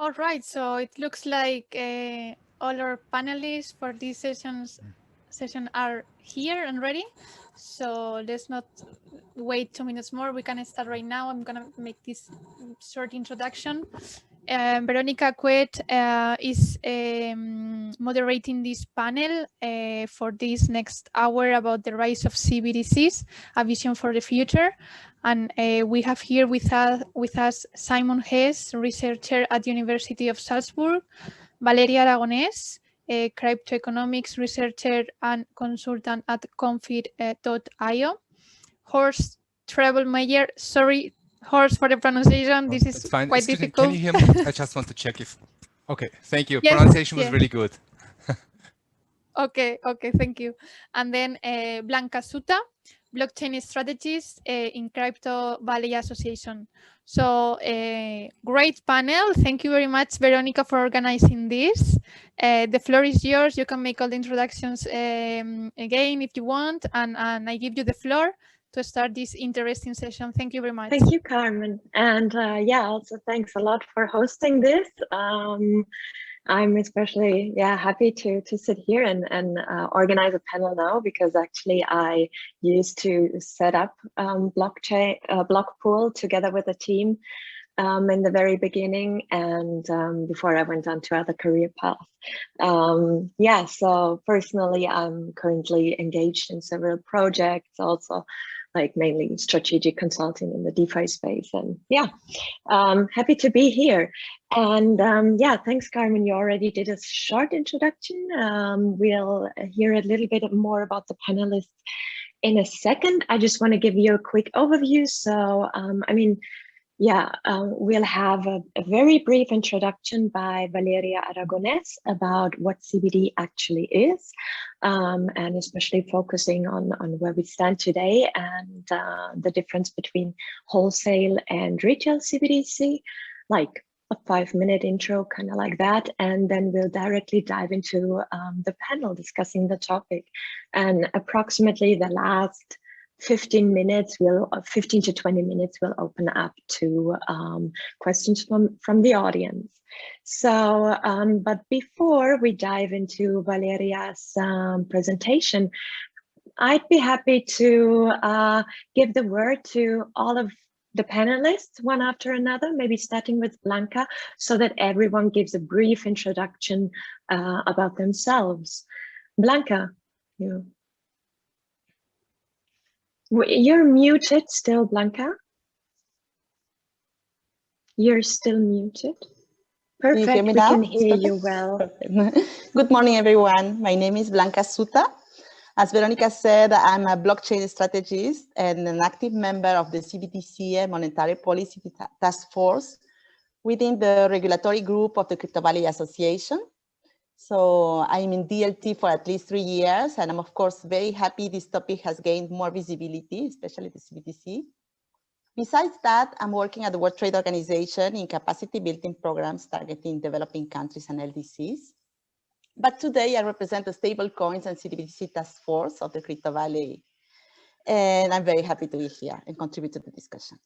All right, so it looks like all our panelists for this session are here and ready. So let's not wait 2 minutes more. We can start right now. I'm gonna make this short introduction. Veronica Cuet is moderating this panel for this next hour about the rise of CBDCs, a vision for the future. And we have here with us Simon Hess, researcher at the University of Salzburg, Valeria Aragonés, a cryptoeconomics researcher and consultant at Confid.io, Horst Trebelmeyer, sorry, Horst, for the pronunciation. This is quite difficult. Can you hear me? I just want to check if. Okay, thank you. Yes, pronunciation was really good. Okay, thank you. And then Blanca Suta, blockchain strategist in Crypto Valley Association. So great panel. Thank you very much, Veronica, for organizing this. The floor is yours. You can make all the introductions again if you want, and I give you the floor to start this interesting session. Thank you very much. Thank you, Carmen. And yeah, also thanks a lot for hosting this. I'm especially happy to sit here and organize a panel now, because actually I used to set up blockchain block pool together with a team in the very beginning, and before I went on to other career paths. So personally, I'm currently engaged in several projects, also like mainly strategic consulting in the DeFi space. And happy to be here. And thanks, Carmen. You already did a short introduction. We'll hear a little bit more about the panelists in a second. I just want to give you a quick overview. So, we'll have a very brief introduction by Valeria Aragonés about what CBD actually is, and especially focusing on where we stand today and the difference between wholesale and retail CBDC, like a 5-minute intro, kind of like that. And then we'll directly dive into the panel discussing the topic. And approximately the last 15 to 20 minutes will open up to questions from the audience. So, but before we dive into Valeria's presentation, I'd be happy to give the word to all of the panelists one after another, maybe starting with Blanca, so that everyone gives a brief introduction about themselves. Blanca, you're muted still, Blanca. You're still muted. Perfect, we can hear you well. Good morning, everyone. My name is Blanca Suta. As Veronica said, I'm a blockchain strategist and an active member of the CBDC Monetary Policy Task Force within the regulatory group of the Crypto Valley Association. So I'm in DLT for at least 3 years, and I'm of course very happy this topic has gained more visibility, especially the CBDC. Besides that, I'm working at the World Trade Organization in capacity building programs targeting developing countries and LDCs. But today I represent the stablecoins and CBDC task force of the Crypto Valley, and I'm very happy to be here and contribute to the discussion.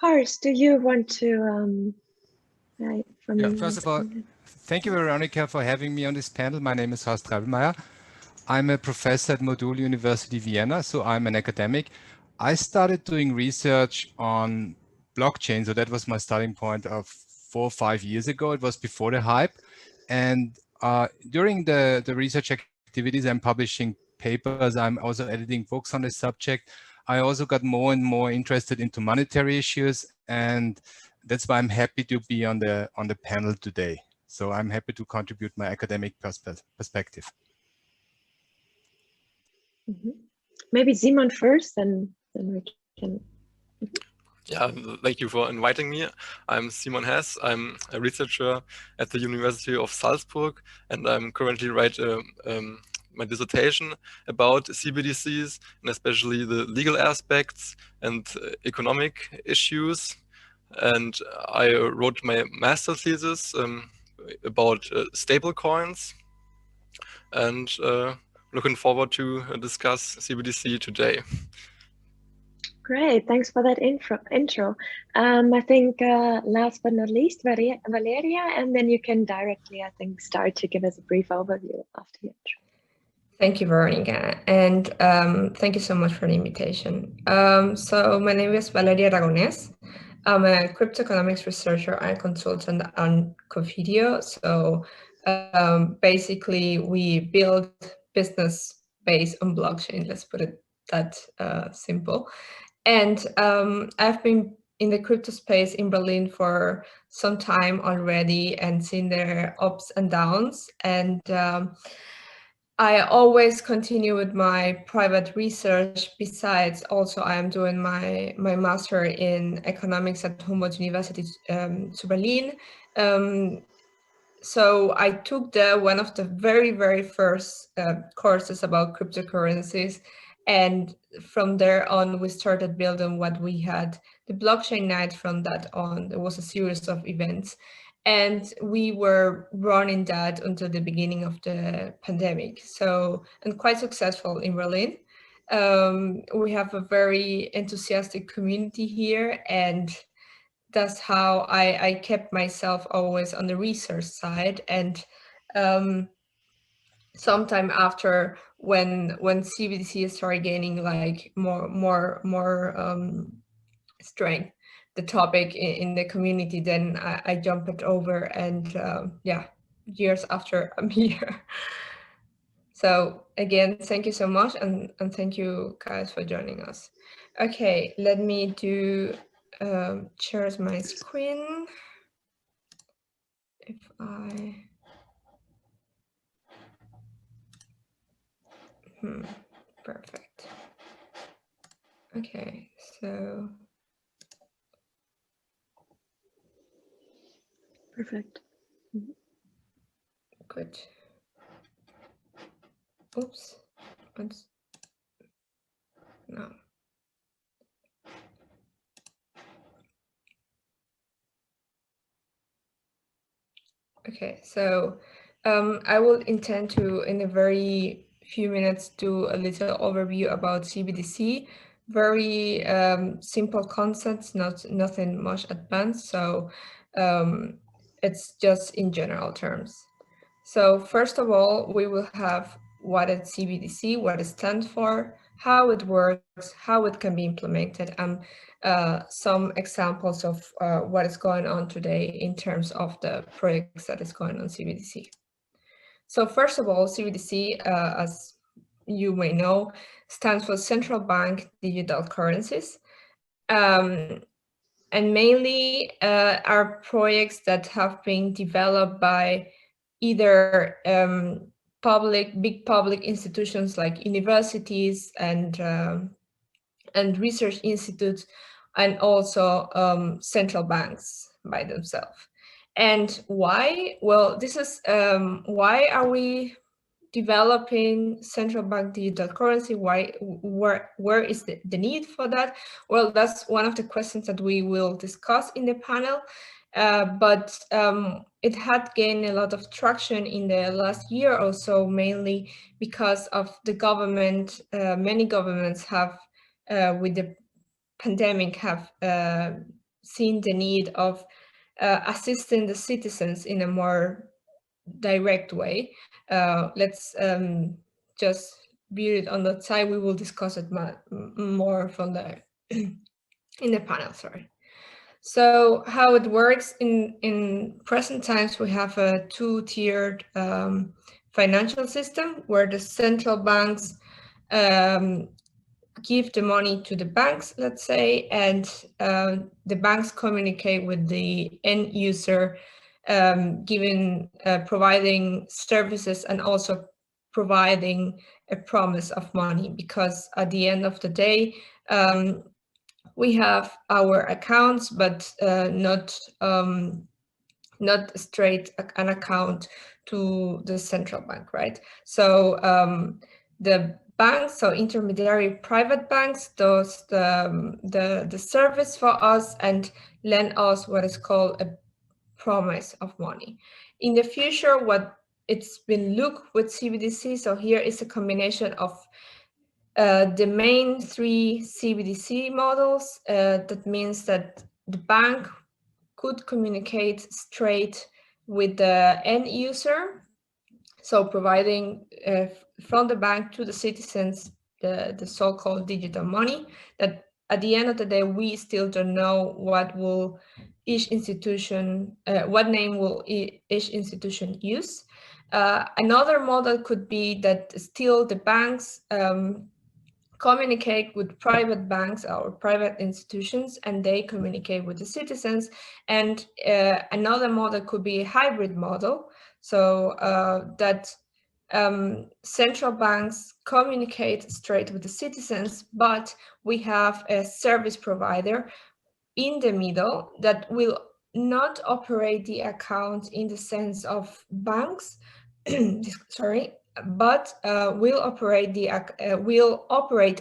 Horst, do you want to? First of all, thank you, Veronica, for having me on this panel. My name is Horst Trebelmeyer. I'm a professor at Modul University Vienna, so I'm an academic. I started doing research on blockchain, so that was my starting point of 4 or 5 years ago. It was before the hype, and during the research activities, I'm publishing papers. I'm also editing books on this subject. I also got more and more interested into monetary issues, and that's why I'm happy to be on the panel today. So I'm happy to contribute my academic perspective. Maybe Simon first, and then we can. Yeah, thank you for inviting me. I'm Simon Hess. I'm a researcher at the University of Salzburg, and I'm currently writing my dissertation about CBDCs, and especially the legal aspects and economic issues. And I wrote my master thesis about stablecoins, and looking forward to discuss CBDC today. Great, thanks for that intro. I think last but not least, Valeria, and then you can directly, I think, start to give us a brief overview after the intro. Thank you, Veronica, and thank you so much for the invitation. So my name is Valeria Aragonés. I'm a cryptoeconomics researcher and consultant on Covidio. So basically, we build business based on blockchain. Let's put it that simple. And I've been in the crypto space in Berlin for some time already and seen their ups and downs. And I always continue with my private research. Besides, also I am doing my master in economics at Humboldt University to Berlin. So I took one of the very first courses about cryptocurrencies, and from there on we started building what we had. The blockchain night from that on, there was a series of events, and we were running that until the beginning of the pandemic. So, and quite successful in Berlin. We have a very enthusiastic community here, and that's how I kept myself always on the research side. And sometime after, when CBDC started gaining like more strength, the topic in the community, then I jumped it over, and yeah, years after I'm here. So again, thank you so much, and thank you guys for joining us. Okay, let me do share my screen. If I perfect. Okay, so Perfect. good. Oops. What's no. Okay, so I will intend to, in a very few minutes, do a little overview about CBDC. Very simple concepts, nothing much advanced. So it's just in general terms. So first of all, we will have what is CBDC, what it stands for, how it works, how it can be implemented, and some examples of what is going on today in terms of the projects that is going on CBDC. So first of all, CBDC, as you may know, stands for Central Bank Digital Currencies. And mainly are projects that have been developed by either big public institutions like universities and research institutes, and also central banks by themselves. And why? Well, this is why are we developing central bank digital currency? Why? Where is the need for that? Well, that's one of the questions that we will discuss in the panel. But it had gained a lot of traction in the last year or so, mainly because of the government. Many governments have, with the pandemic, have seen the need of assisting the citizens in a more direct way. Let's just view it on that side. We will discuss it more from the in the panel, sorry. So how it works in present times, we have a two-tiered financial system where the central banks give the money to the banks, let's say, and the banks communicate with the end user, providing services and also providing a promise of money, because at the end of the day, we have our accounts, but not straight an account to the central bank, right? So the banks, so intermediary private banks, does the service for us and lend us what is called a promise of money. In the future, what it's been looked with CBDC, so here is a combination of the main 3 CBDC models. That means that the bank could communicate straight with the end user, so providing from the bank to the citizens the so-called digital money, that at the end of the day we still don't know what will each institution, what name will each institution use. Another model could be that still the banks communicate with private banks or private institutions, and they communicate with the citizens. And another model could be a hybrid model, so that central banks communicate straight with the citizens, but we have a service provider in the middle that will not operate the account in the sense of banks, sorry, but will operate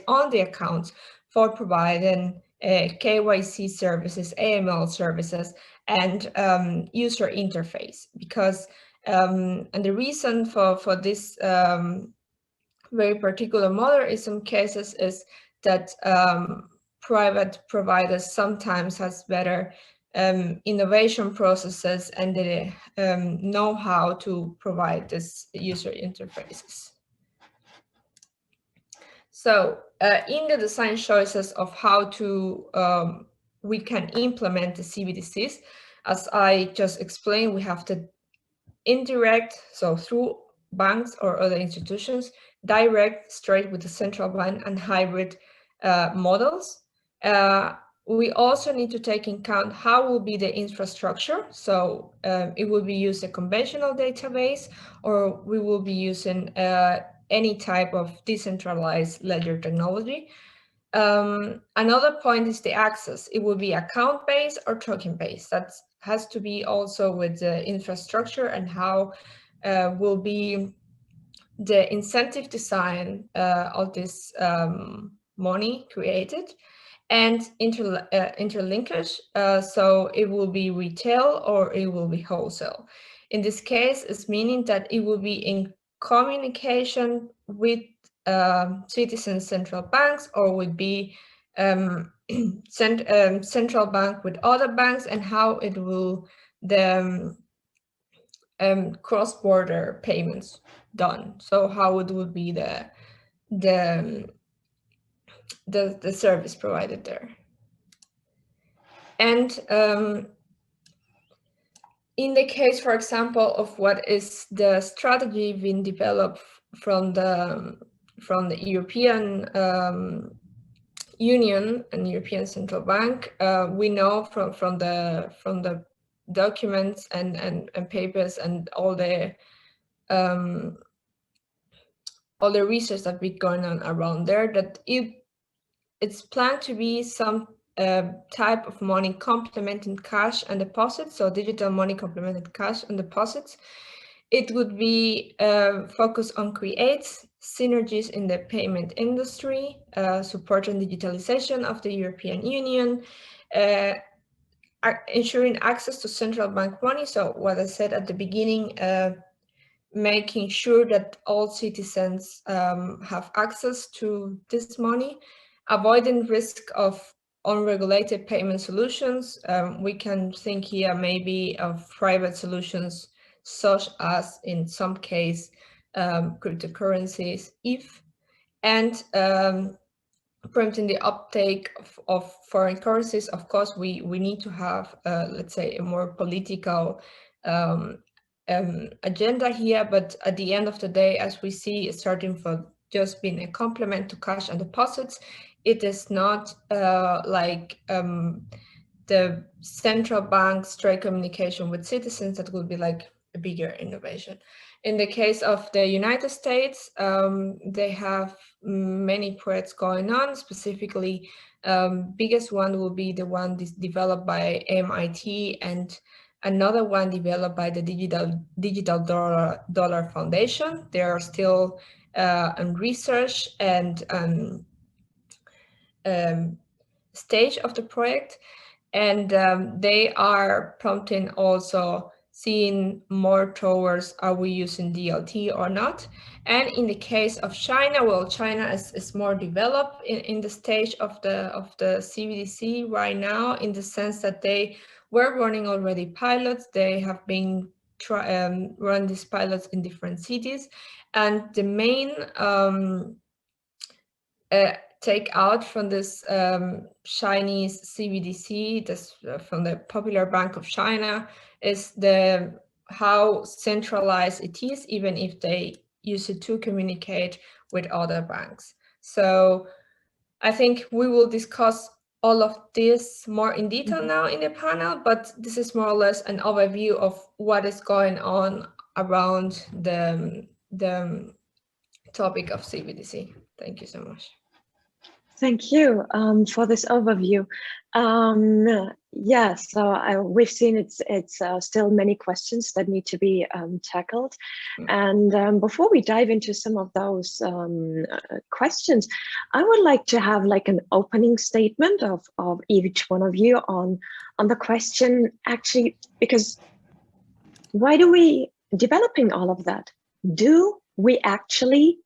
on the account for providing KYC services, AML services, and user interface. Because and the reason for this very particular model in some cases is that private providers sometimes has better innovation processes and the know how to provide this user interfaces. So in the design choices of how to we can implement the CBDCs, as I just explained, we have the indirect, so through banks or other institutions, direct, straight with the central bank, and hybrid models. We also need to take in account how will be the infrastructure. So it will be used a conventional database, or we will be using any type of decentralized ledger technology. Another point is the access. It will be account-based or token-based. That has to be also with the infrastructure and how will be the incentive design of this money created, and interlinkage. So it will be retail or it will be wholesale. In this case, it's meaning that it will be in communication with citizen central banks, or would be central bank with other banks, and how it will the cross-border payments done. So how it would be the service provided there. And in the case, for example, of what is the strategy being developed from the European Union and European Central Bank, we know from the documents and papers and all the research that been going on around there, that it's planned to be some type of money complementing cash and deposits, so digital money complementing cash and deposits. It would be focused on creates synergies in the payment industry, supporting digitalization of the European Union, ensuring access to central bank money. So what I said at the beginning, making sure that all citizens have access to this money, avoiding risk of unregulated payment solutions. We can think here maybe of private solutions, such as in some case cryptocurrencies, and prompting the uptake of foreign currencies. Of course, we need to have, let's say, a more political agenda here, but at the end of the day, as we see, starting from just being a complement to cash and deposits, it is not like the central bank straight communication with citizens that will be like a bigger innovation. In the case of the United States, they have many projects going on. Specifically, biggest one will be the one developed by MIT, and another one developed by the Digital Dollar Foundation. They are still in research and stage of the project, and they are prompting also seeing more towards, are we using DLT or not? And in the case of China, well, China is more developed in the stage of the CBDC right now, in the sense that they were running already pilots. They have been run these pilots in different cities, and the main take out from this Chinese CBDC, this from the Popular Bank of China, is how centralized it is, even if they use it to communicate with other banks. So I think we will discuss all of this more in detail now in the panel, but this is more or less an overview of what is going on around the topic of CBDC. Thank you so much. Thank you for this overview. Yeah, so we've seen it's still many questions that need to be tackled. And before we dive into some of those questions, I would like to have like an opening statement of each one of you on the question, actually, because why do we developing all of that? Do we actually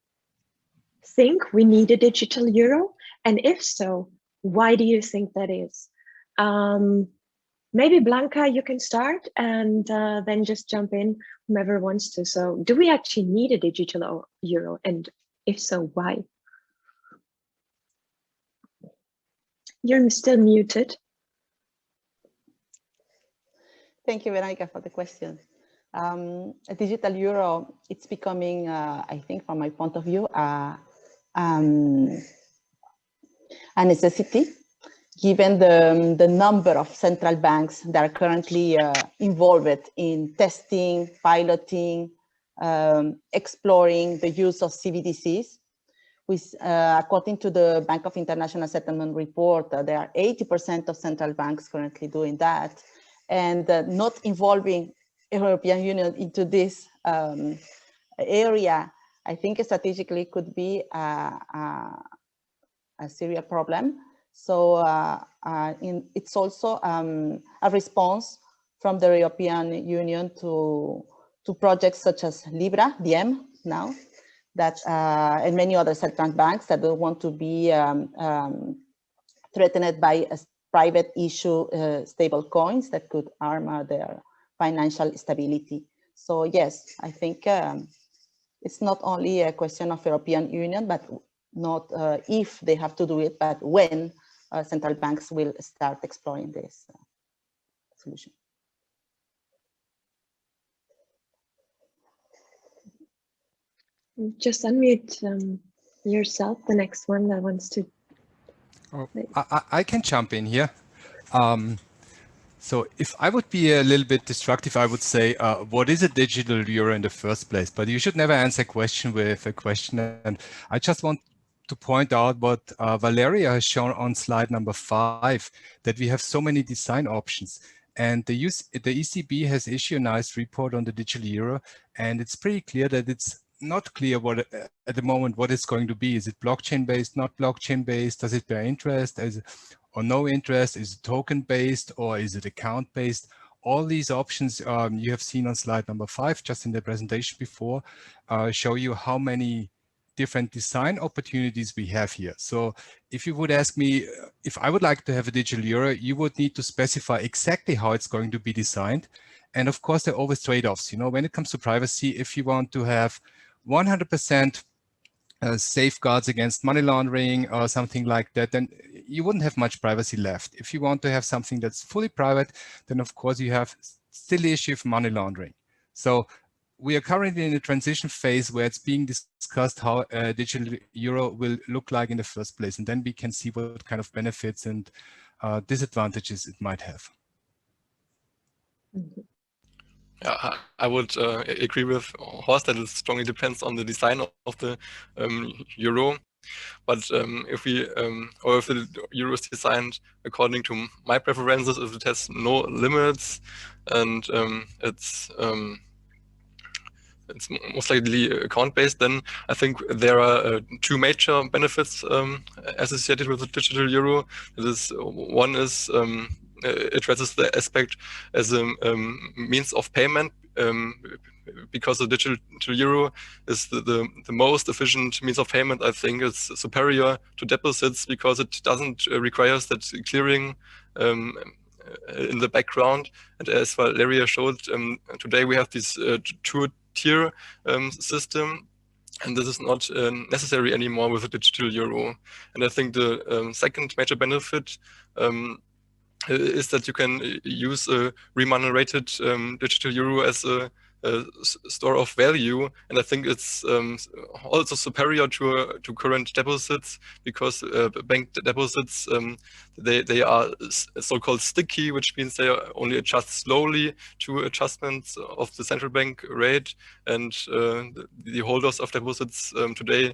think we need a digital euro? And if so, why do you think that is? Maybe Blanca, you can start, and then just jump in whomever wants to. So do we actually need a digital euro? And if so, why? You're still muted. Thank you, Veronica, for the question. A digital euro, it's becoming, I think, from my point of view, a necessity, given the number of central banks that are currently involved in testing, piloting, exploring the use of CBDCs. According to the Bank of International Settlement report, there are 80% of central banks currently doing that, and not involving European Union into this area, I think strategically could be a serious problem. So it's also a response from the European Union to projects such as Libra, Diem now, that and many other central banks that don't want to be threatened by a private issue stable coins that could harm their financial stability. So yes, I think it's not only a question of European Union, but not if they have to do it, but when central banks will start exploring this solution. Just unmute yourself, the next one that wants to. Oh, I can jump in here. So if I would be a little bit destructive, I would say, what is a digital euro in the first place? But you should never answer a question with a question. And I just want to point out what Valeria has shown on slide number 5, that we have so many design options. And the ECB has issued a nice report on the digital euro. And it's pretty clear that it's not clear what at the moment what it's going to be. Is it blockchain based, not blockchain based? Does it bear interest or no interest? Is it token based or is it account based? All these options you have seen on slide number 5 just in the presentation before show you how many different design opportunities we have here. So if you would ask me if I would like to have a digital euro, you would need to specify exactly how it's going to be designed. And of course, there are always trade-offs. You know, when it comes to privacy, if you want to have 100% safeguards against money laundering or something like that, then you wouldn't have much privacy left. If you want to have something that's fully private, then of course you have still the issue of money laundering. So we are currently in a transition phase where it's being discussed how a digital euro will look like in the first place. And then we can see what kind of benefits and disadvantages it might have. Mm-hmm. Yeah, I would agree with Horst that it strongly depends on the design of the euro. But if the euro is designed according to my preferences, if it has no limits and it's most likely account-based, then I think there are two major benefits associated with the digital euro. One is it addresses the aspect as a means of payment because the digital euro is the most efficient means of payment. I think it's superior to deposits because it doesn't require that clearing in the background. And as Valeria showed, today we have this two-tier system, and this is not necessary anymore with the digital euro. And I think the second major benefit is that you can use a remunerated digital euro as a store of value, and I think it's also superior to current deposits, because bank deposits they are so-called sticky, which means they only adjust slowly to adjustments of the central bank rate, and the holders of deposits today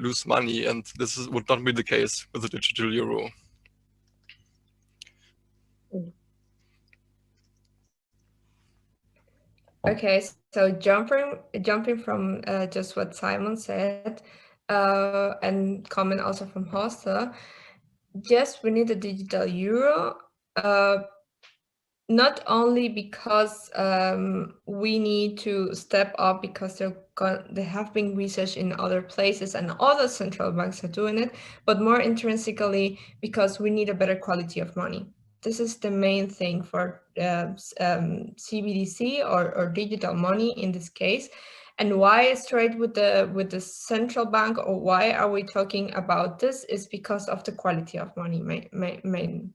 lose money, and this would not be the case with the digital euro. Okay, so jumping from just what Simon said, and comment also from Horst, yes, we need a digital euro, not only because we need to step up because there have been research in other places and other central banks are doing it, but more intrinsically because we need a better quality of money. This is the main thing for CBDC or digital money in this case. And why straight with the central bank, or why are we talking about this, is because of the quality of money, main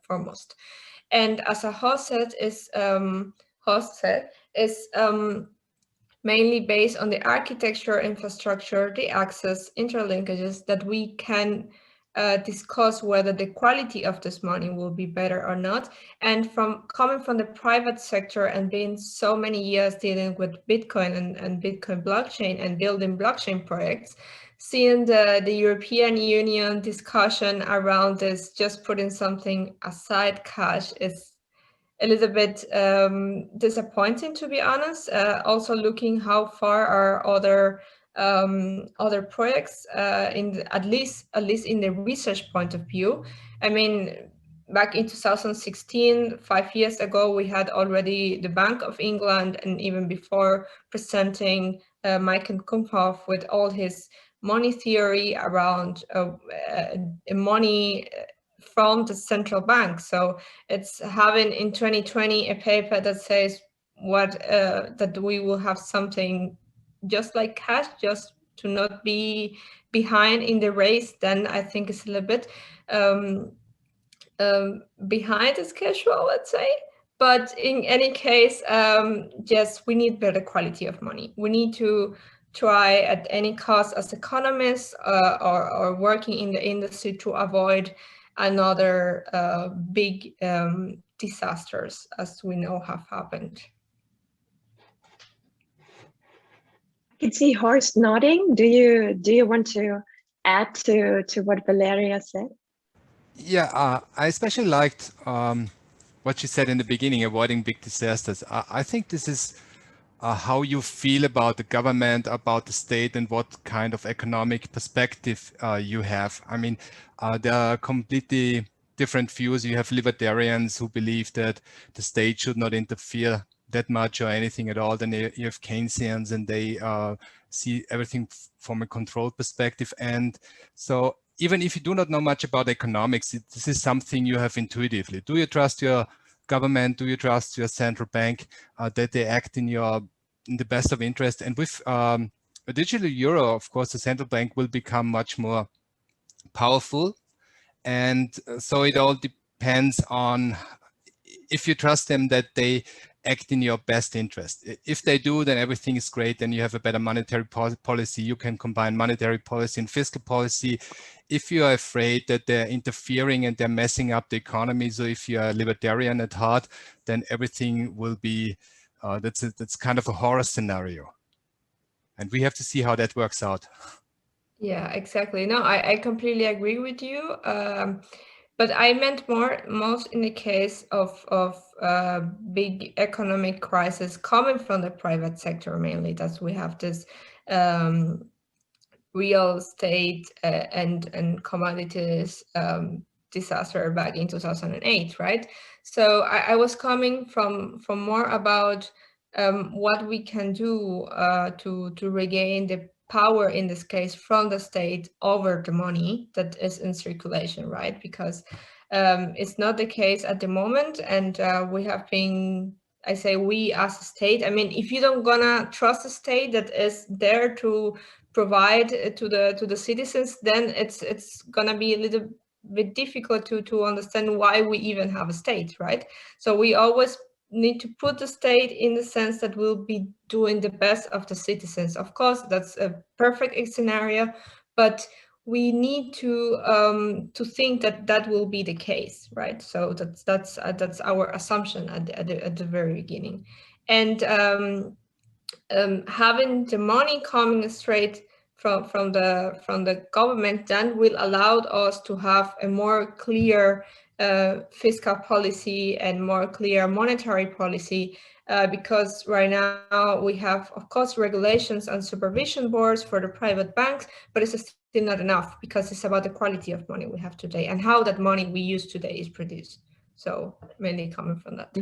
foremost. And as a host said, is mainly based on the architecture, infrastructure, the access, interlinkages that we can discuss whether the quality of this money will be better or not. And coming from the private sector and being so many years dealing with Bitcoin and Bitcoin blockchain and building blockchain projects, seeing the European Union discussion around this, just putting something aside cash, is a little bit disappointing, to be honest. Also looking how far are other projects at least in the research point of view. I mean, back in 2016, 5 years ago, we had already the Bank of England, and even before, presenting Michael Kumphoff with all his money theory around money from the central bank. So it's having in 2020 a paper that says that we will have something just like cash, just to not be behind in the race. Then I think it's a little bit behind the schedule, let's say. But in any case, yes, we need better quality of money. We need to try at any cost as economists or working in the industry to avoid another big disasters, as we know have happened. I can see Horst nodding. Do you want to add to what Valeria said? Yeah, I especially liked what she said in the beginning, avoiding big disasters. I think this is how you feel about the government, about the state, and what kind of economic perspective you have. I mean, there are completely different views. You have libertarians who believe that the state should not interfere that much or anything at all. Then you have Keynesians, and they see everything from a control perspective. And so even if you do not know much about economics, this is something you have intuitively. Do you trust your government? Do you trust your central bank that they act in the best of interest? And with a digital euro, of course, the central bank will become much more powerful. And so it all depends on if you trust them that they act in your best interest. If they do, then everything is great, and you have a better monetary policy. You can combine monetary policy and fiscal policy. If you are afraid that they're interfering and they're messing up the economy, so if you are a libertarian at heart, then everything will be, that's kind of a horror scenario. And we have to see how that works out. Yeah, exactly. No, I completely agree with you. But I meant most in the case of big economic crisis coming from the private sector mainly, that we have this real estate and commodities disaster back in 2008, right? So I was coming from more about what we can do to regain the power, in this case, from the state over the money that is in circulation, right? Because it's not the case at the moment, and we have been, I say we as a state, I mean, if you don't gonna trust a state that is there to provide to the citizens, then it's gonna be a little bit difficult to understand why we even have a state, right? So we always need to put the state in the sense that we'll be doing the best of the citizens. Of course, that's a perfect scenario, but we need to think that that will be the case, right? So that's our assumption at the very beginning, and having the money coming straight from the government then will allow us to have a more clear fiscal policy and more clear monetary policy, because right now we have, of course, regulations and supervision boards for the private banks, but it's still not enough because it's about the quality of money we have today and how that money we use today is produced. So mainly coming from that.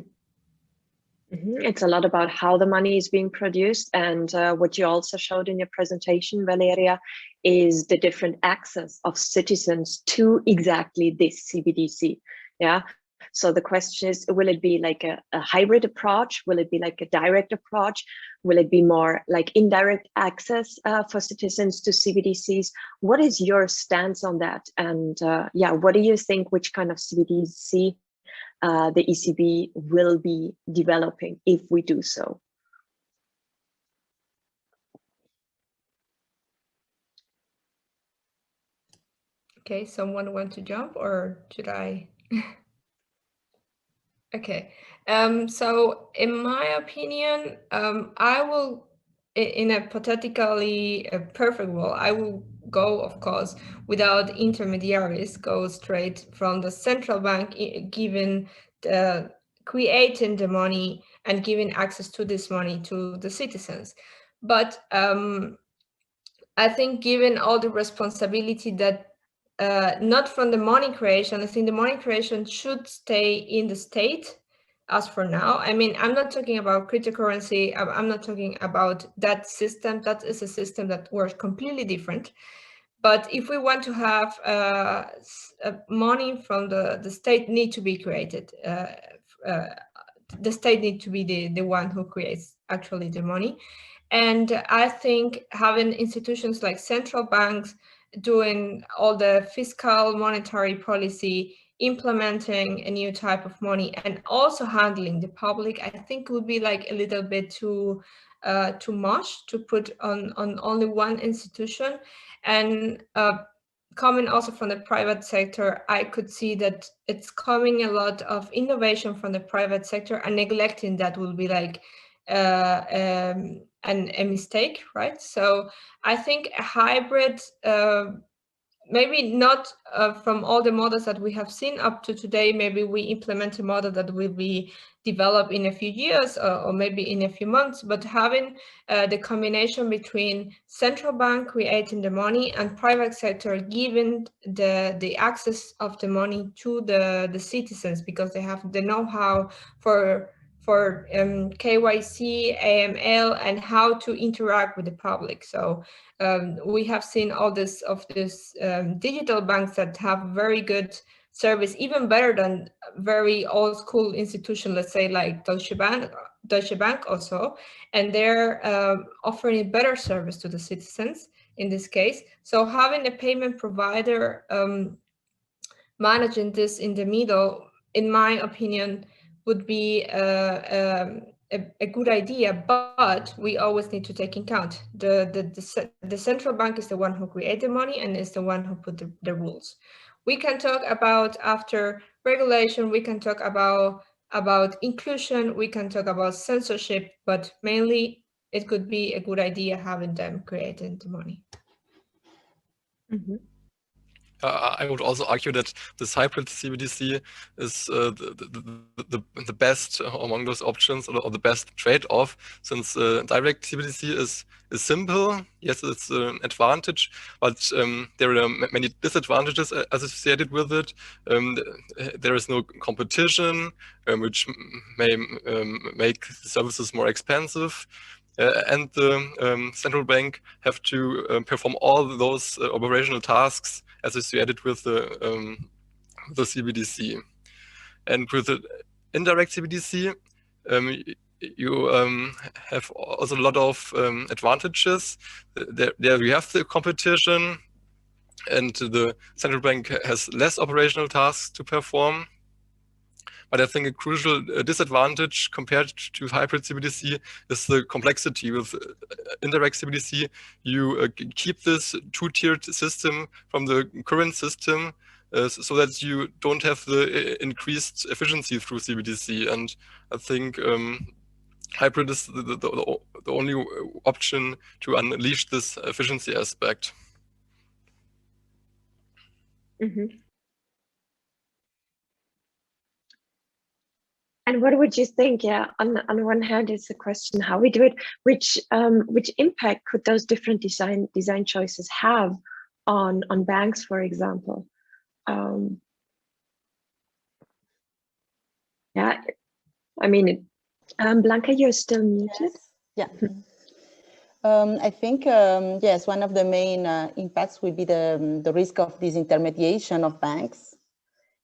It's a lot about how the money is being produced, and what you also showed in your presentation, Valeria, is the different access of citizens to exactly this CBDC. Yeah. So the question is, will it be like a hybrid approach? Will it be like a direct approach? Will it be more like indirect access for citizens to CBDCs? What is your stance on that? And yeah, what do you think, which kind of CBDC the ECB will be developing if we do so? Okay, someone want to jump, or should I? Okay, so in my opinion, I will, in a hypothetically perfect world, I will go, of course, without intermediaries, go straight from the central bank, given the creating the money and giving access to this money to the citizens. But I think given all the responsibility that not from the money creation, I think the money creation should stay in the state as for now. I mean, I'm not talking about cryptocurrency. I'm not talking about that system. That is a system that works completely different. But if we want to have money from the state need to be created. The state need to be the one who creates actually the money. And I think having institutions like central banks doing all the fiscal monetary policy, implementing a new type of money, and also handling the public, I think would be like a little bit too much to put on only one institution. And coming also from the private sector, I could see that it's coming a lot of innovation from the private sector, and neglecting that will be like a mistake, right? So I think a hybrid, maybe not from all the models that we have seen up to today, maybe we implement a model that will be developed in a few years or maybe in a few months, but having the combination between central bank creating the money and private sector giving the access of the money to the citizens, because they have the know-how for KYC, AML, and how to interact with the public. So we have seen all this of this digital banks that have very good service, even better than very old school institution, let's say like Deutsche Bank also, and they're offering better service to the citizens in this case. So having a payment provider managing this in the middle, in my opinion, would be a good idea, but we always need to take in account the central bank is the one who creates the money and is the one who put the rules. We can talk about after regulation, we can talk about inclusion, we can talk about censorship, but mainly it could be a good idea having them creating the money. Mm-hmm. I would also argue that this hybrid CBDC is the best among those options, or the best trade-off, since direct CBDC is simple. Yes, it's an advantage, but there are many disadvantages associated with it. There is no competition, which may make services more expensive. And the central bank have to perform all those operational tasks associated with the CBDC. And with the indirect CBDC, you have also a lot of advantages. There you have the competition, and the central bank has less operational tasks to perform. But I think a crucial disadvantage compared to hybrid CBDC is the complexity. With indirect CBDC, you keep this two-tiered system from the current system, so that you don't have the increased efficiency through CBDC. And I think hybrid is the only option to unleash this efficiency aspect. Mm-hmm. And what would you think? Yeah, on one hand, it's a question how we do it. Which impact could those different design choices have on banks, for example? Yeah, I mean, Blanca, you're still muted. Yes. Yeah. I think, yes, one of the main impacts will be the risk of disintermediation of banks.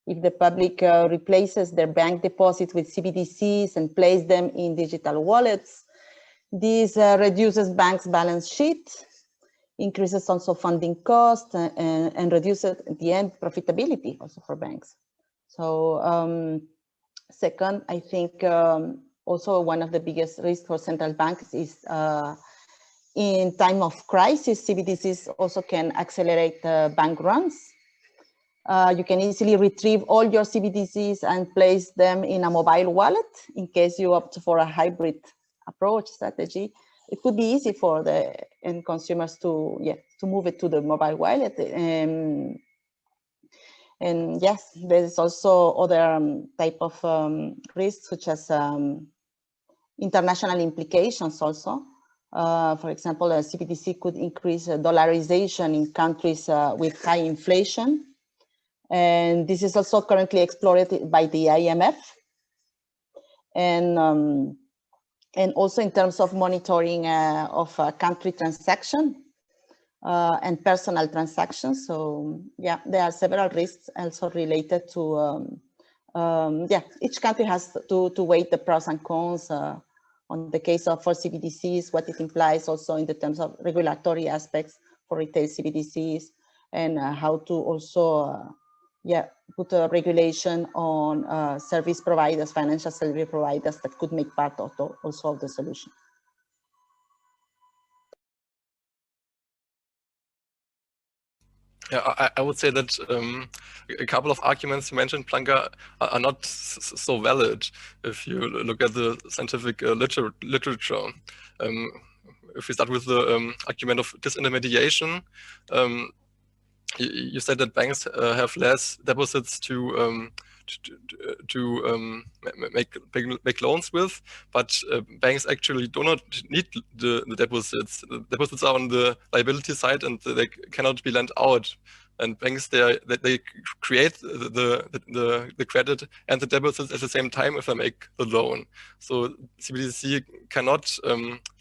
If the public replaces their bank deposits with CBDCs and place them in digital wallets, this reduces banks' balance sheet, increases also funding costs, and reduces at the end profitability also for banks. So second, I think also one of the biggest risks for central banks is in time of crisis, CBDCs also can accelerate bank runs. You can easily retrieve all your CBDCs and place them in a mobile wallet in case you opt for a hybrid approach strategy. It could be easy for the end consumers to move it to the mobile wallet. And yes, there's also other type of risks, such as international implications also. For example, a CBDC could increase dollarization in countries with high inflation. And this is also currently explored by the IMF. And also in terms of monitoring of country transaction and personal transactions. So yeah, there are several risks also related to, each country has to weigh the pros and cons on the case of for CBDCs, what it implies also in the terms of regulatory aspects for retail CBDCs, and how to also put a regulation on service providers, financial service providers that could make part of also of the solution. Yeah, I would say that a couple of arguments you mentioned, Blanca, are not so valid if you look at the scientific literature. If we start with the argument of disintermediation, you said that banks have less deposits to make loans with, but banks actually do not need the deposits. The deposits are on the liability side, and they cannot be lent out. And banks, they create the credit and the deposits at the same time if they make the loan. So CBDC cannot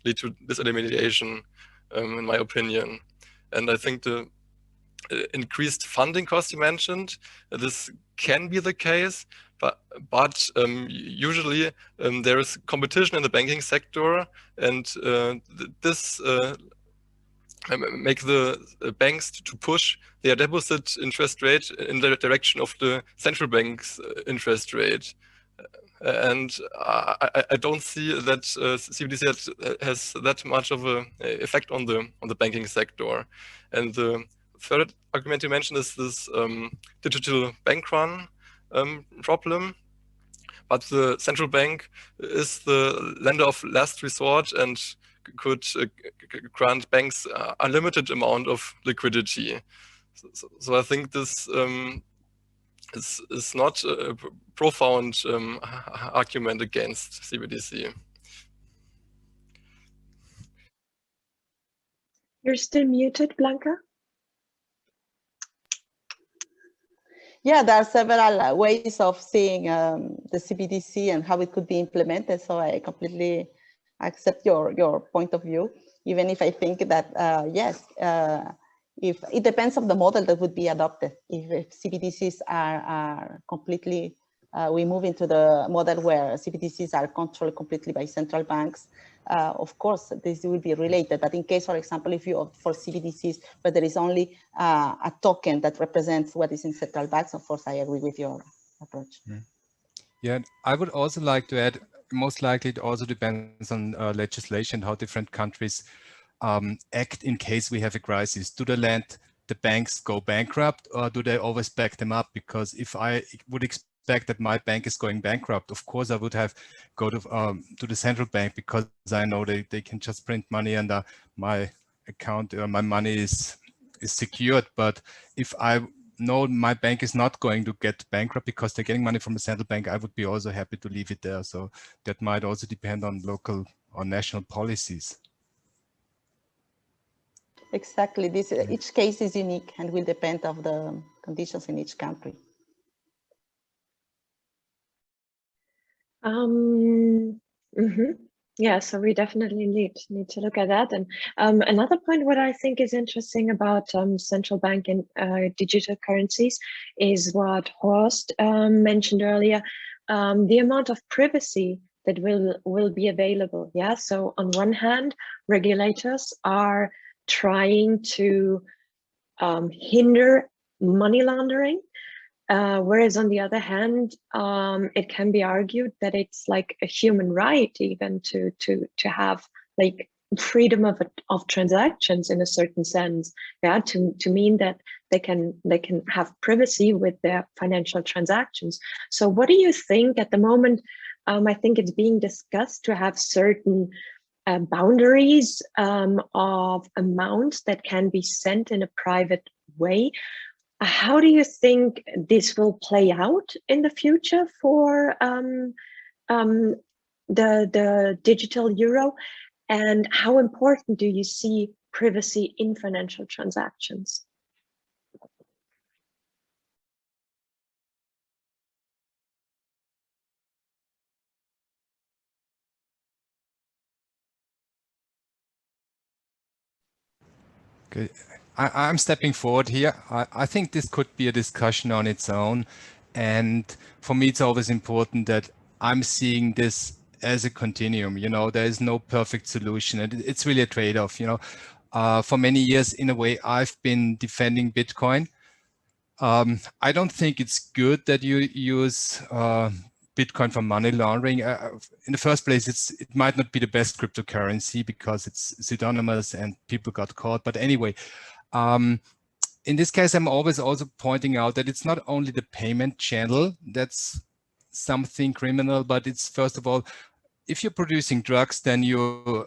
lead to disintermediation, in my opinion. And I think the increased funding costs you mentioned, this can be the case, but usually there is competition in the banking sector, and this make the banks to push their deposit interest rate in the direction of the central bank's interest rate. And I don't see that CBDC has that much of an effect on the banking sector. And the third argument you mentioned is this digital bank run problem. But the central bank is the lender of last resort and could grant banks unlimited amount of liquidity. So I think this is not a profound argument against CBDC. You're still muted, Blanca. Yeah, there are several ways of seeing the CBDC and how it could be implemented. So I completely accept your point of view, even if I think that, yes, if it depends on the model that would be adopted. If CBDCs are completely, we move into the model where CBDCs are controlled completely by central banks, of course, this will be related. But in case, for example, if you opt for CBDCs, but there is only a token that represents what is in central banks, of course, I agree with your approach. Yeah, I would also like to add, most likely it also depends on legislation, how different countries act in case we have a crisis. Do they let the banks go bankrupt, or do they always back them up? Because if I would expect that my bank is going bankrupt, of course I would have go to the central bank, because I know they can just print money and my account or my money is secured. But if I know my bank is not going to get bankrupt because they're getting money from the central bank, I would be also happy to leave it there. So that might also depend on local or national policies. Exactly. This each case is unique and will depend on the conditions in each country. Yeah, so we definitely need to look at that. And another point, what I think is interesting about central bank and digital currencies is what Horst mentioned earlier, the amount of privacy that will be available. Yeah, so on one hand, regulators are trying to hinder money laundering. Whereas on the other hand, it can be argued that it's like a human right even to have like freedom of transactions in a certain sense, yeah, to mean that they can have privacy with their financial transactions. So what do you think at the moment? I think it's being discussed to have certain boundaries of amounts that can be sent in a private way. How do you think this will play out in the future for the digital euro? And how important do you see privacy in financial transactions? Okay. I'm stepping forward here. I think this could be a discussion on its own. And for me, it's always important that I'm seeing this as a continuum. You know, there is no perfect solution. And it's really a trade-off. You know, for many years, in a way, I've been defending Bitcoin. I don't think it's good that you use Bitcoin for money laundering. In the first place, it might not be the best cryptocurrency because it's pseudonymous and people got caught. But anyway, in this case, I'm always also pointing out that it's not only the payment channel that's something criminal, but it's first of all, if you're producing drugs, then you're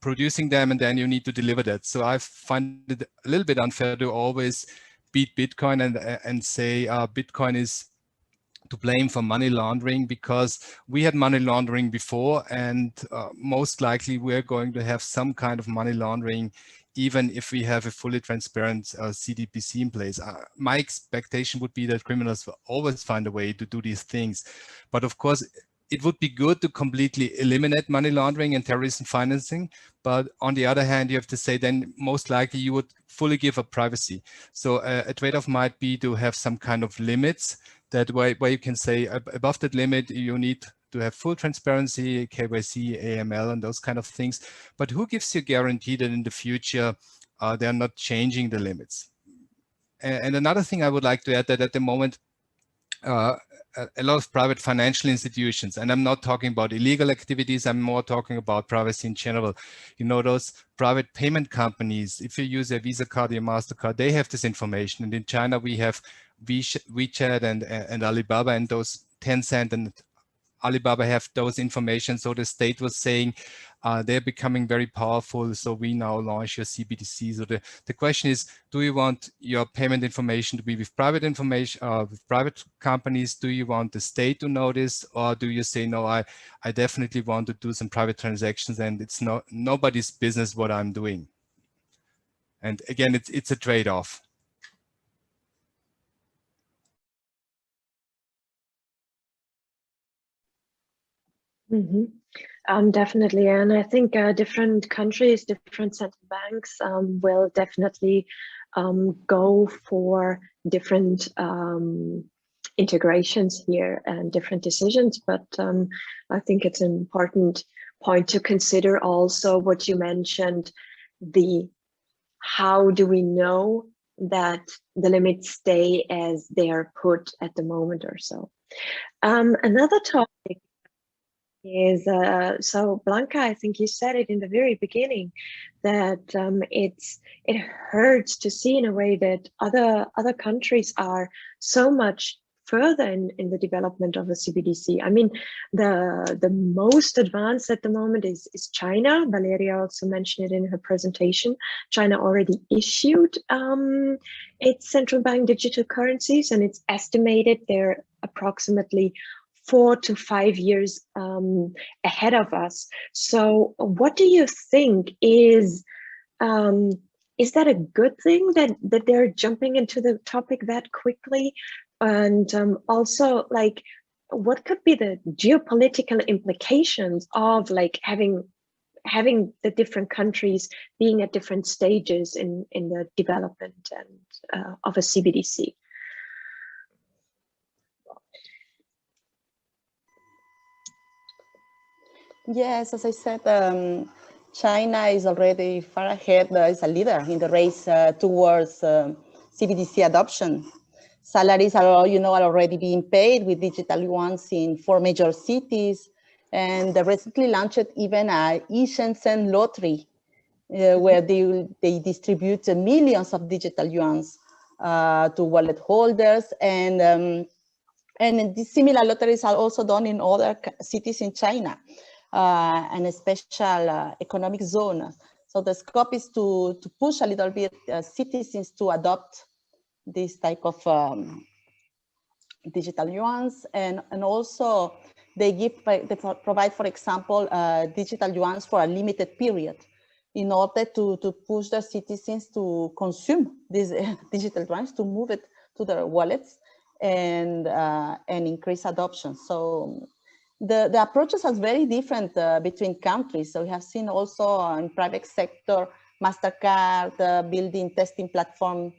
producing them and then you need to deliver that. So I find it a little bit unfair to always beat Bitcoin and say Bitcoin is to blame for money laundering, because we had money laundering before, and most likely we're going to have some kind of money laundering even if we have a fully transparent CBDC in place. My expectation would be that criminals will always find a way to do these things. But of course, it would be good to completely eliminate money laundering and terrorism financing. But on the other hand, you have to say then most likely you would fully give up privacy. So a trade-off might be to have some kind of limits that way, where you can say above that limit, you need to have full transparency, KYC, AML, and those kind of things. But who gives you a guarantee that in the future, they're not changing the limits? And another thing I would like to add, that at the moment, a lot of private financial institutions, and I'm not talking about illegal activities, I'm more talking about privacy in general. You know, those private payment companies, if you use a Visa card or your MasterCard, they have this information. And in China, we have WeChat and Alibaba and those Tencent and Alibaba have those information. So the state was saying they're becoming very powerful, so we now launch your CBDC. So the question is, do you want your payment information to be with private information, with private companies? Do you want the state to know this, or do you say, no, I definitely want to do some private transactions and it's nobody's business what I'm doing? And again, it's a trade-off. Definitely, and I think different countries, different central banks will definitely go for different integrations here and different decisions. But I think it's an important point to consider also what you mentioned, how do we know that the limits stay as they are put at the moment or so. Another topic is, so Blanca, I think you said it in the very beginning, that it hurts to see in a way that other countries are so much further in the development of a CBDC. I mean, the most advanced at the moment is China. Valeria also mentioned it in her presentation. China already issued its central bank digital currencies, and it's estimated they're approximately 4 to 5 years ahead of us. So what do you think is that a good thing that they're jumping into the topic that quickly? And also, like, what could be the geopolitical implications of like having the different countries being at different stages in the development and of a CBDC? Yes, as I said, China is already far ahead, is a leader in the race towards CBDC adoption. Salaries are, are already being paid with digital yuans in 4 major cities. And they recently launched even a e-Shenzhen lottery where they distribute millions of digital yuans to wallet holders. And these similar lotteries are also done in other cities in China. And a special economic zone. So the scope is to push a little bit citizens to adopt this type of digital yuans, and also they provide, for example, digital yuans for a limited period in order to push the citizens to consume these digital yuans, to move it to their wallets and increase adoption. So the approaches are very different between countries. So we have seen also in private sector, MasterCard building testing platform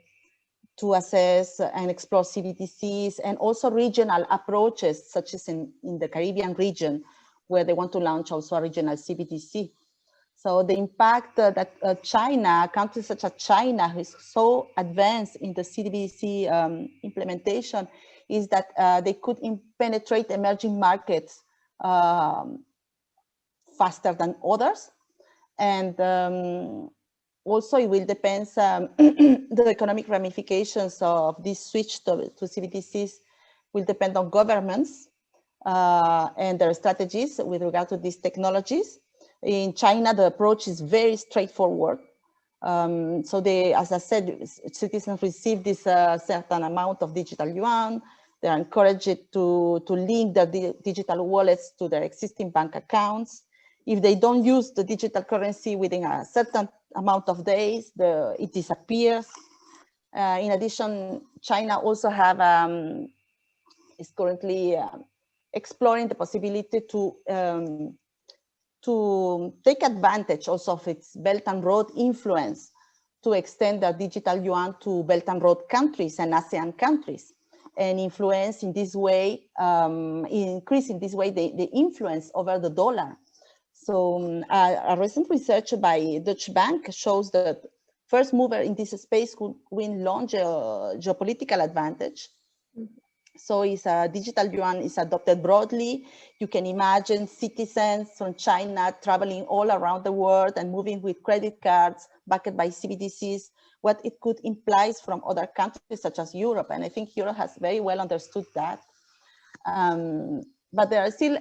to assess and explore CBDCs, and also regional approaches, such as in the Caribbean region, where they want to launch also a regional CBDC. So the impact that China, countries such as China, who is so advanced in the CBDC implementation, is that they could penetrate emerging markets faster than others. And also it will depend, the economic ramifications of this switch to CBDCs will depend on governments and their strategies with regard to these technologies. In China, the approach is very straightforward. So they, as I said, citizens receive this certain amount of digital yuan. They are encouraged to link their digital wallets to their existing bank accounts. If they don't use the digital currency within a certain amount of days, it disappears. In addition, China also is currently exploring the possibility to take advantage also of its Belt and Road influence to extend the digital yuan to Belt and Road countries and ASEAN countries, and influence in this way, increase in this way the influence over the dollar. So a recent research by Deutsche Bank shows that first mover in this space could win long geopolitical advantage. So if digital yuan is adopted broadly, you can imagine citizens from China traveling all around the world and moving with credit cards backed by CBDCs, what it could imply from other countries such as Europe. And I think Europe has very well understood that. but there are still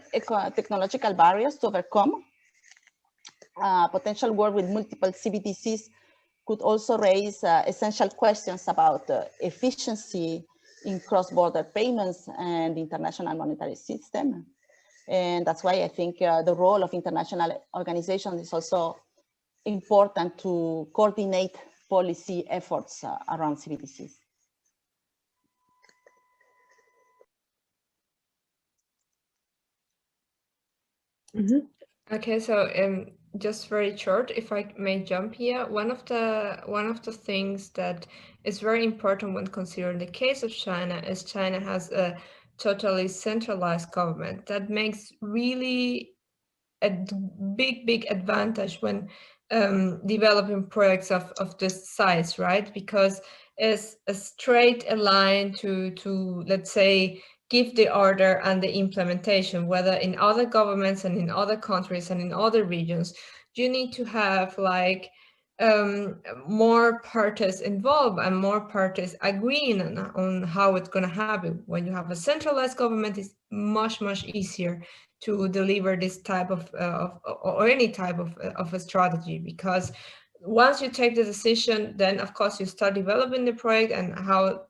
technological barriers to overcome. Potential work with multiple CBDCs could also raise essential questions about efficiency in cross-border payments and the international monetary system. And that's why I think the role of international organizations is also important to coordinate policy efforts around CBDCs. Mm-hmm. Okay, so just very short, if I may jump here, one of the things that is very important when considering the case of China is China has a totally centralized government that makes really a big advantage when developing projects of this size, right? Because it's a straight line to let's say give the order and the implementation, whether in other governments and in other countries and in other regions, you need to have like more parties involved and more parties agreeing on how it's going to happen. When you have a centralized government, it's much easier to deliver this type of or any type of a strategy, because once you take the decision, then of course you start developing the project, and how,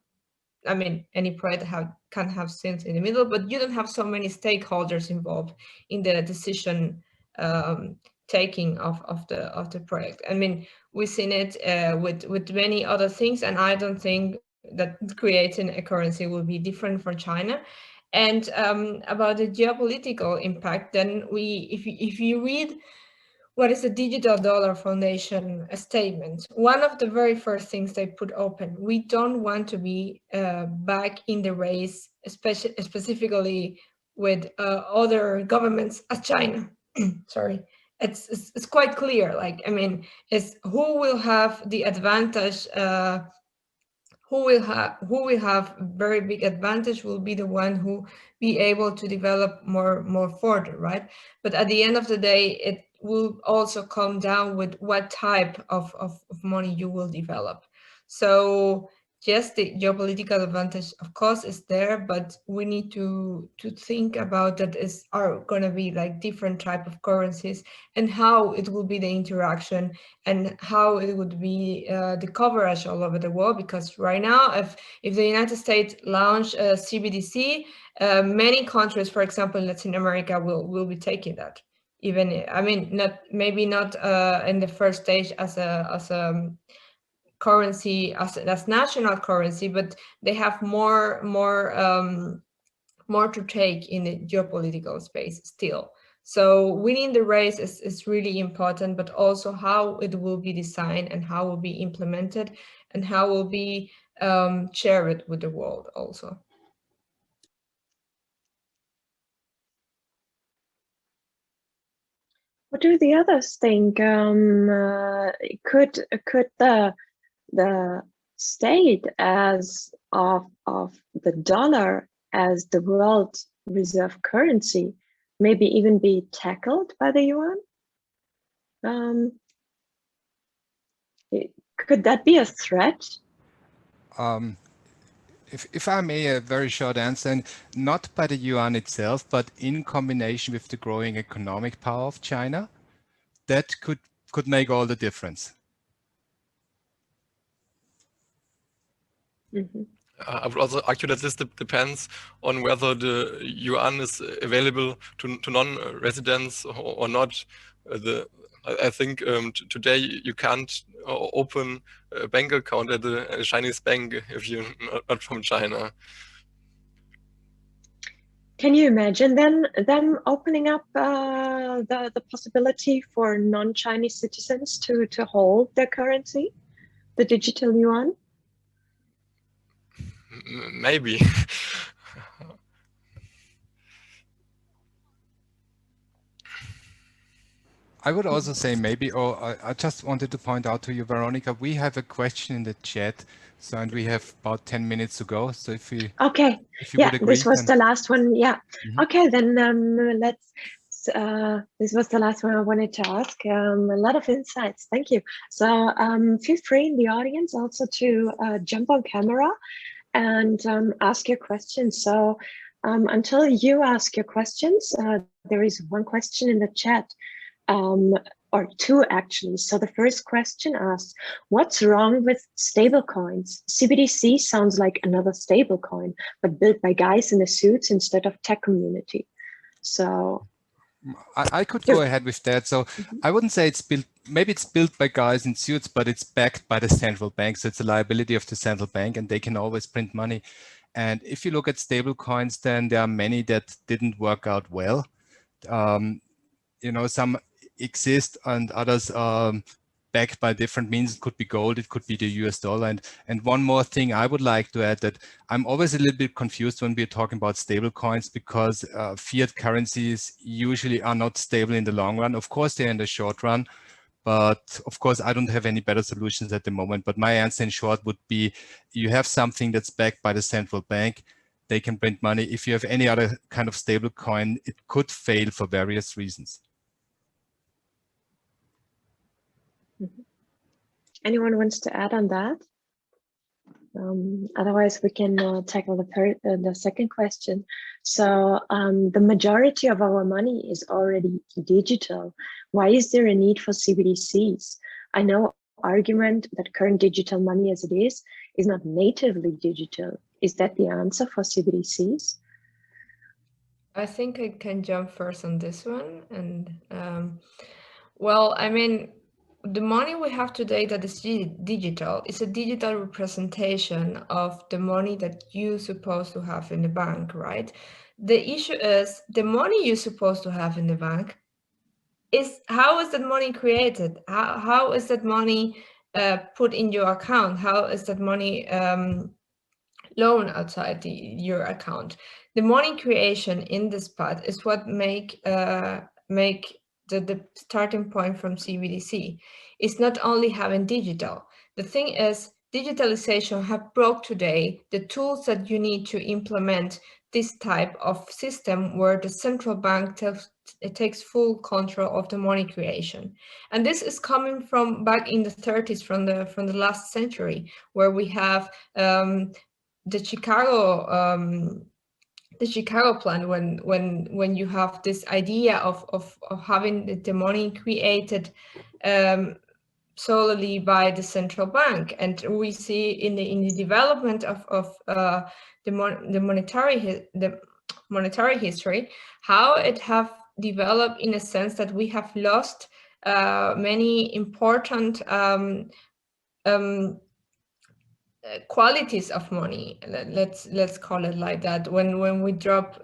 I mean, any project can have things in the middle, but you don't have so many stakeholders involved in the decision taking of the project. I mean, we've seen it with many other things, and I don't think that creating a currency will be different for China. And about the geopolitical impact, then if you read what is the Digital Dollar Foundation statement, one of the very first things they put open, we don't want to be back in the race, specifically with other governments as China. Sorry, it's quite clear. Like, I mean, it's who will have the advantage. Who will have very big advantage will be the one who be able to develop more further, right? But at the end of the day, it will also come down with what type of money you will develop. So yes, the geopolitical advantage of course is there, but we need to think about that are going to be like different type of currencies, and how it will be the interaction, and how it would be the coverage all over the world. Because right now, if the United States launch a CBDC, many countries, for example in Latin America, will be taking that. Even, I mean, maybe not in the first stage as a currency, as national currency, but they have more to take in the geopolitical space still. So winning the race is really important, but also how it will be designed and how it will be implemented and how it will be shared with the world also. What do the others think? Could the state as of the dollar as the world reserve currency maybe even be tackled by the yuan? Could that be a threat? If I may, a very short answer, and not by the yuan itself, but in combination with the growing economic power of China, that could make all the difference. Mm-hmm. I would also argue that this depends on whether the yuan is available to non-residents or not. I think today you can't open a bank account at a Chinese bank if you're not from China. Can you imagine then them opening up the possibility for non-Chinese citizens to hold their currency, the digital yuan? Maybe. I would also say maybe, or I just wanted to point out to you, Veronica, we have a question in the chat, so, and we have about 10 minutes to go. So if you would agree, this was the last one. Yeah. Mm-hmm. Okay, then let's. This was the last one I wanted to ask. A lot of insights. Thank you. So feel free in the audience also to jump on camera and ask your questions. So Until you ask your questions, there is one question in the chat, or two actually. So the first question asks, what's wrong with stablecoins? CBDC sounds like another stablecoin, but built by guys in the suits instead of tech community. So I could go ahead with that. So I wouldn't say it's built, maybe it's built by guys in suits, but it's backed by the central bank. So it's a liability of the central bank and they can always print money. And if you look at stable coins, then there are many that didn't work out well. You know, some exist and others backed by different means. It could be gold, it could be the US dollar. And one more thing I would like to add, that I'm always a little bit confused when we're talking about stable coins, because fiat currencies usually are not stable in the long run. Of course, they're in the short run, but of course, I don't have any better solutions at the moment. But my answer in short would be, you have something that's backed by the central bank, they can print money. If you have any other kind of stable coin, it could fail for various reasons. Anyone wants to add on that? Otherwise, we can tackle the second question. So the majority of our money is already digital. Why is there a need for CBDCs? I know argument that current digital money as it is not natively digital. Is that the answer for CBDCs? I think I can jump first on this one. And well, I mean, the money we have today that is digital is a digital representation of the money that you're supposed to have in the bank, right? The issue is the money you're supposed to have in the bank is, how is that money created? How is that money put in your account? How is that money loan outside your account? The money creation in this part is what make the starting point from CBDC. It's not only having digital. The thing is, digitalization have brought today the tools that you need to implement this type of system where the central bank takes full control of the money creation. And this is coming from back in the 30s, from the last century, where we have the Chicago plan, when you have this idea of having the money created solely by the central bank. And we see in the development of the monetary history how it have developed, in a sense that we have lost many important qualities of money. Let's call it like that. When we drop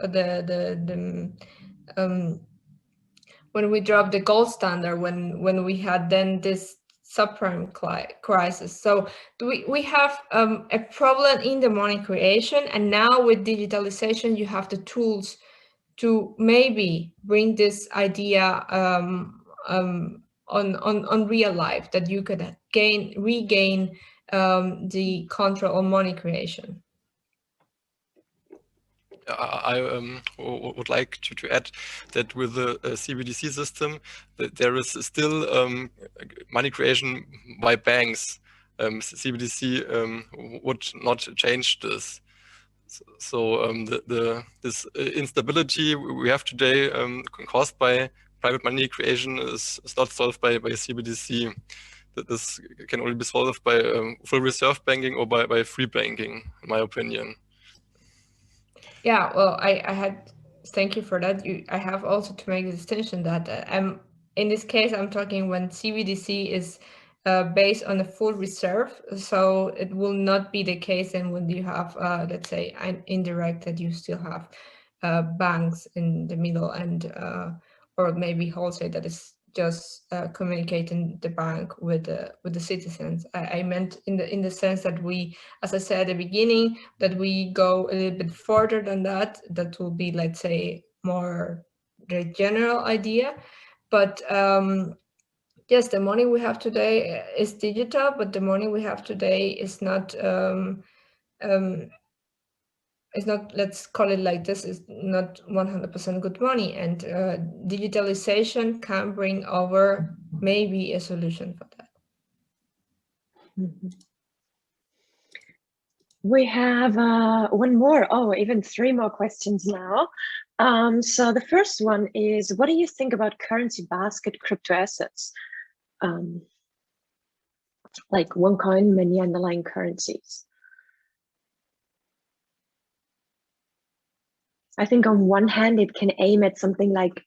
when we dropped the gold standard, when we had then this subprime crisis. So we have a problem in the money creation, and now with digitalization you have the tools to maybe bring this idea on real life, that you could regain the control on money creation. I would like to add that with the CBDC system, that there is still money creation by banks. CBDC would not change this. So this instability we have today, caused by private money creation, is not solved by CBDC. That this can only be solved by full reserve banking or by free banking, in my opinion. Yeah, well, thank you for that. I have also to make the distinction that in this case, I'm talking when CBDC is based on a full reserve. So it will not be the case then when you have, let's say, an indirect, that you still have banks in the middle, and or maybe wholesale that is just communicating the bank with the citizens. I meant in the sense that we, as I said at the beginning, that we go a little bit further than that. That will be, let's say, more the general idea. But yes, the money we have today is digital, but the money we have today is not. It's not, let's call it like this, is not 100% good money, and digitalization can bring over maybe a solution for that. Mm-hmm. We have one more. Oh, even 3 more questions now. So the first one is, what do you think about currency basket crypto assets? Like one coin, many underlying currencies. I think on one hand, it can aim at something like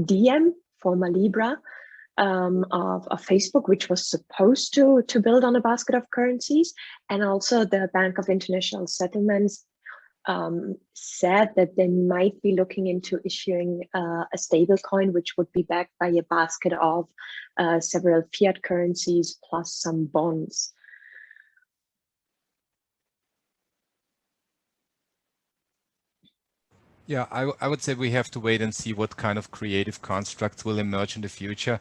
Diem, former Libra, of Facebook, which was supposed to build on a basket of currencies. And also the Bank of International Settlements said that they might be looking into issuing a stable coin, which would be backed by a basket of several fiat currencies plus some bonds. Yeah, I would say we have to wait and see what kind of creative constructs will emerge in the future.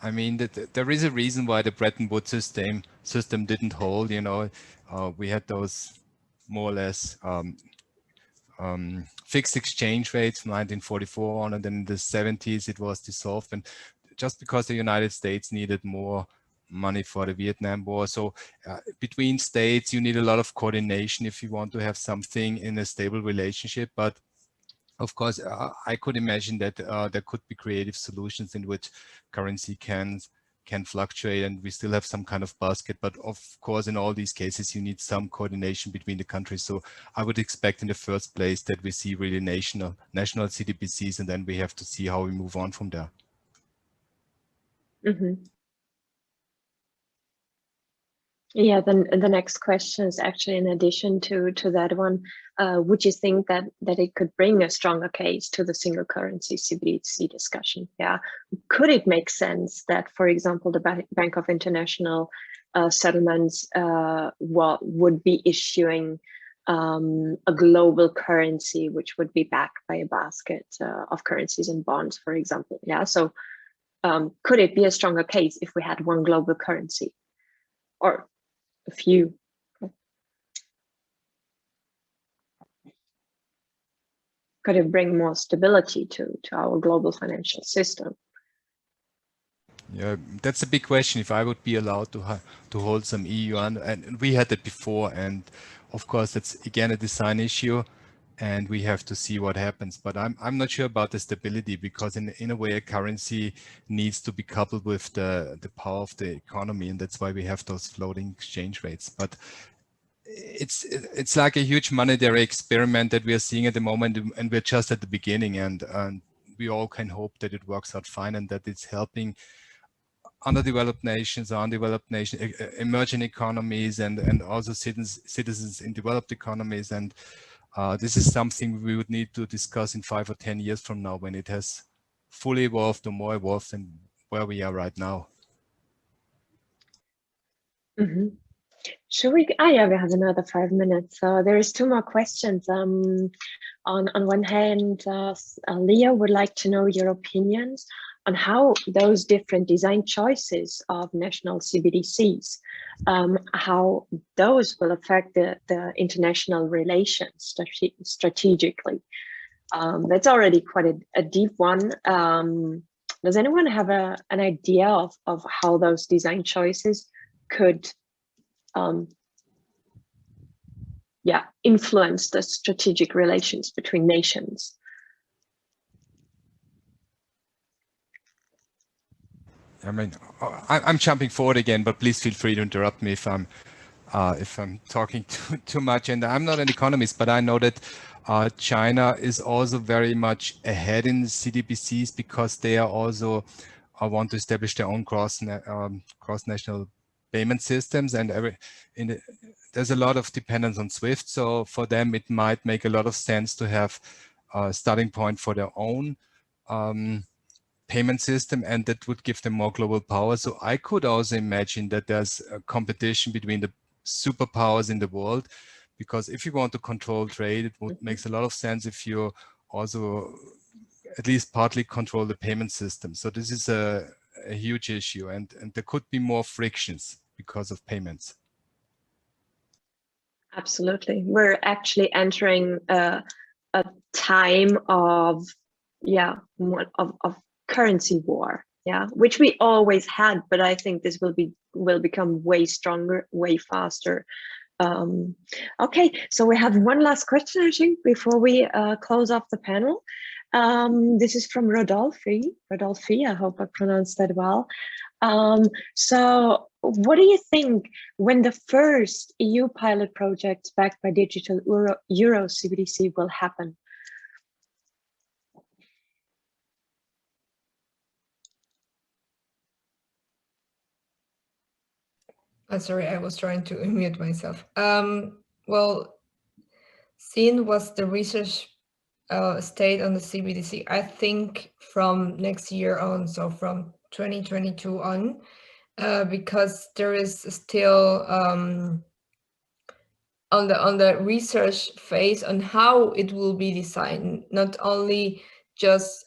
I mean, there is a reason why the Bretton Woods system didn't hold. You know, we had those more or less fixed exchange rates from 1944 on, and then in the 70s it was dissolved. And just because the United States needed more money for the Vietnam War, so between states you need a lot of coordination if you want to have something in a stable relationship. But of course, I could imagine that there could be creative solutions in which currency can fluctuate and we still have some kind of basket. But of course, in all these cases, you need some coordination between the countries. So I would expect in the first place that we see really national CBDCs, and then we have to see how we move on from there. Mm-hmm. Yeah, then the next question is actually in addition to that one. Would you think that it could bring a stronger case to the single currency CBDC discussion? Yeah, could it make sense that, for example, the Bank of International Settlements would be issuing a global currency which would be backed by a basket of currencies and bonds, for example? Yeah, so could it be a stronger case if we had one global currency, or a few? Could it bring more stability to our global financial system? Yeah, that's a big question. If I would be allowed to hold some EU, and we had it before, and of course that's again a design issue, and we have to see what happens. But I'm not sure about the stability, because in a way a currency needs to be coupled with the power of the economy, and that's why we have those floating exchange rates. But it's like a huge monetary experiment that we are seeing at the moment, and we're just at the beginning, and we all can hope that it works out fine and that it's helping underdeveloped nations, emerging economies, and also citizens in developed economies. And this is something we would need to discuss in 5 or 10 years from now, when it has fully evolved or more evolved than where we are right now. Mm-hmm. Should we? Yeah, we have another 5 minutes. So there is 2 more questions. On one hand, Leah would like to know your opinions on how those different design choices of national CBDCs, how those will affect the international relations strategically. That's already quite a deep one. Does anyone have an idea of how those design choices could influence the strategic relations between nations? I mean, I'm jumping forward again, but please feel free to interrupt me if I'm talking too much. And I'm not an economist, but I know that China is also very much ahead in CBDCs, because they are also want to establish their own cross-national payment systems, and there's a lot of dependence on SWIFT. So for them, it might make a lot of sense to have a starting point for their own payment system, and that would give them more global power. So I could also imagine that there's a competition between the superpowers in the world, because if you want to control trade, it makes a lot of sense if you also at least partly control the payment system. So this is a huge issue, and there could be more frictions because of payments. Absolutely. We're actually entering a time of currency war, which we always had, but I think this will become way stronger, way faster, Okay, so we have one last question, I think, before we close off the panel. This is from Rodolphe. I hope I pronounced that well. So what do you think when the first EU pilot projects backed by Digital Euro CBDC will happen? Sorry, I was trying to unmute myself. Well, seeing what's the research state on the CBDC, I think from next year on, so from 2022 on, because there is still on the research phase on how it will be designed, not only just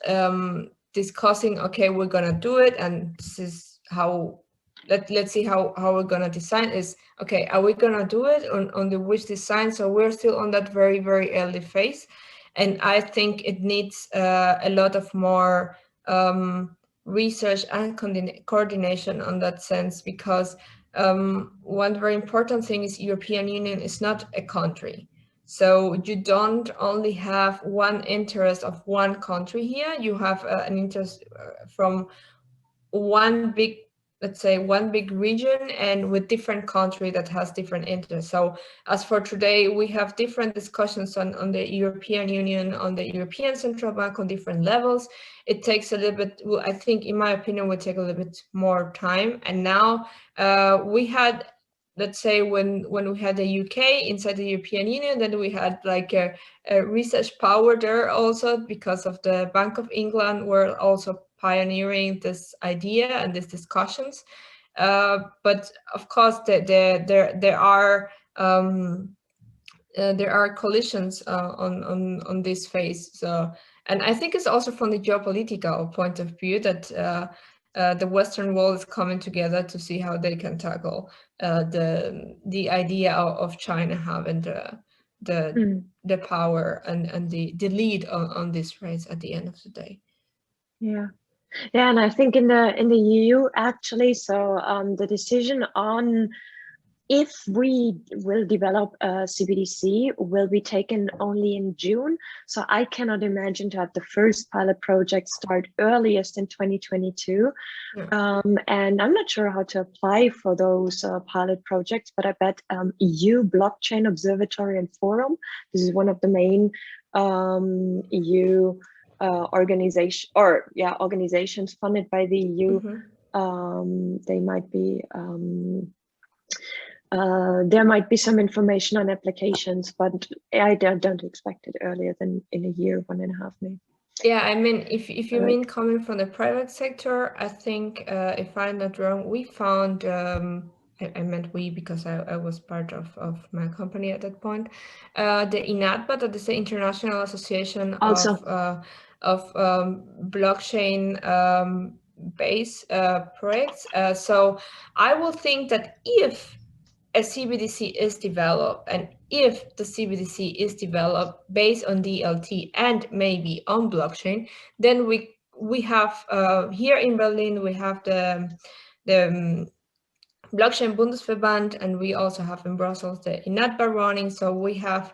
discussing, okay, we're gonna do it and this is how, let's see how we're gonna design is, okay, are we gonna do it on the which design? So we're still on that very, very early phase. And I think it needs a lot of more research and coordination on that sense, because one very important thing is European Union is not a country. So you don't only have one interest of one country here, you have an interest from one big, let's say one big region, and with different country that has different interests. So as for today, we have different discussions on the European Union, on the European Central Bank, on different levels. It takes a little bit, well, I think in my opinion, would take a little bit more time. And now we had, let's say when we had the UK inside the European Union, then we had like a research power there also, because of the Bank of England were also pioneering this idea and these discussions. But of course, there are collisions on this phase. So, and I think it's also from the geopolitical point of view that the Western world is coming together to see how they can tackle the idea of China having the power and the lead on this race at the end of the day. Yeah. Yeah, and I think in the EU actually, so the decision on if we will develop a CBDC will be taken only in June. So I cannot imagine to have the first pilot project start earliest in 2022. Yeah. And I'm not sure how to apply for those pilot projects, but I bet EU Blockchain Observatory and Forum, this is one of the main EU organizations funded by the EU. They might be there might be some information on applications, but I don't expect it earlier than in a year, 1.5 maybe. Yeah, I mean, if you mean coming from the private sector, I think if I'm not wrong, we found I meant we because I was part of my company at that point. The INATBA, that is the International Association of blockchain based projects. So I will think that if a CBDC is developed, and if the CBDC is developed based on DLT and maybe on blockchain, then we have here in Berlin, we have the Blockchain Bundesverband, and we also have in Brussels the INATBA running. So we have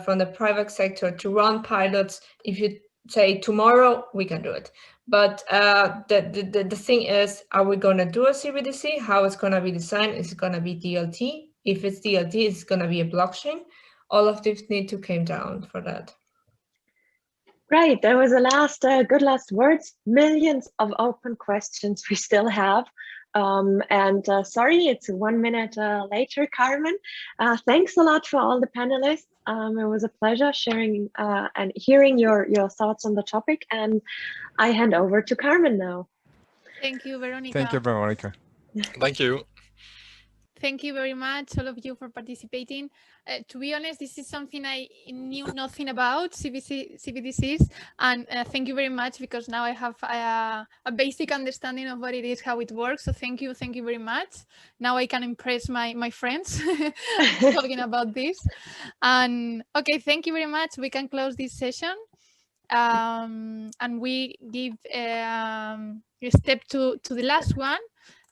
from the private sector to run pilots. If you say tomorrow, we can do it. But the thing is, are we going to do a CBDC? How it's going to be designed? Is it going to be DLT? If it's DLT, it's going to be a blockchain. All of this need to come down for that. Right, there was a good last words. Millions of open questions we still have. Sorry, it's 1 minute later, Carmen. Thanks a lot for all the panelists. It was a pleasure sharing and hearing your thoughts on the topic. And I hand over to Carmen now. Thank you, Veronica. Thank you, Veronica. Thank you. Thank you very much, all of you, for participating. To be honest, this is something I knew nothing about, CBDCs, and thank you very much, because now I have a basic understanding of what it is, how it works. So thank you very much. Now I can impress my friends talking about this. And okay, thank you very much. We can close this session. And we give a step to the last one.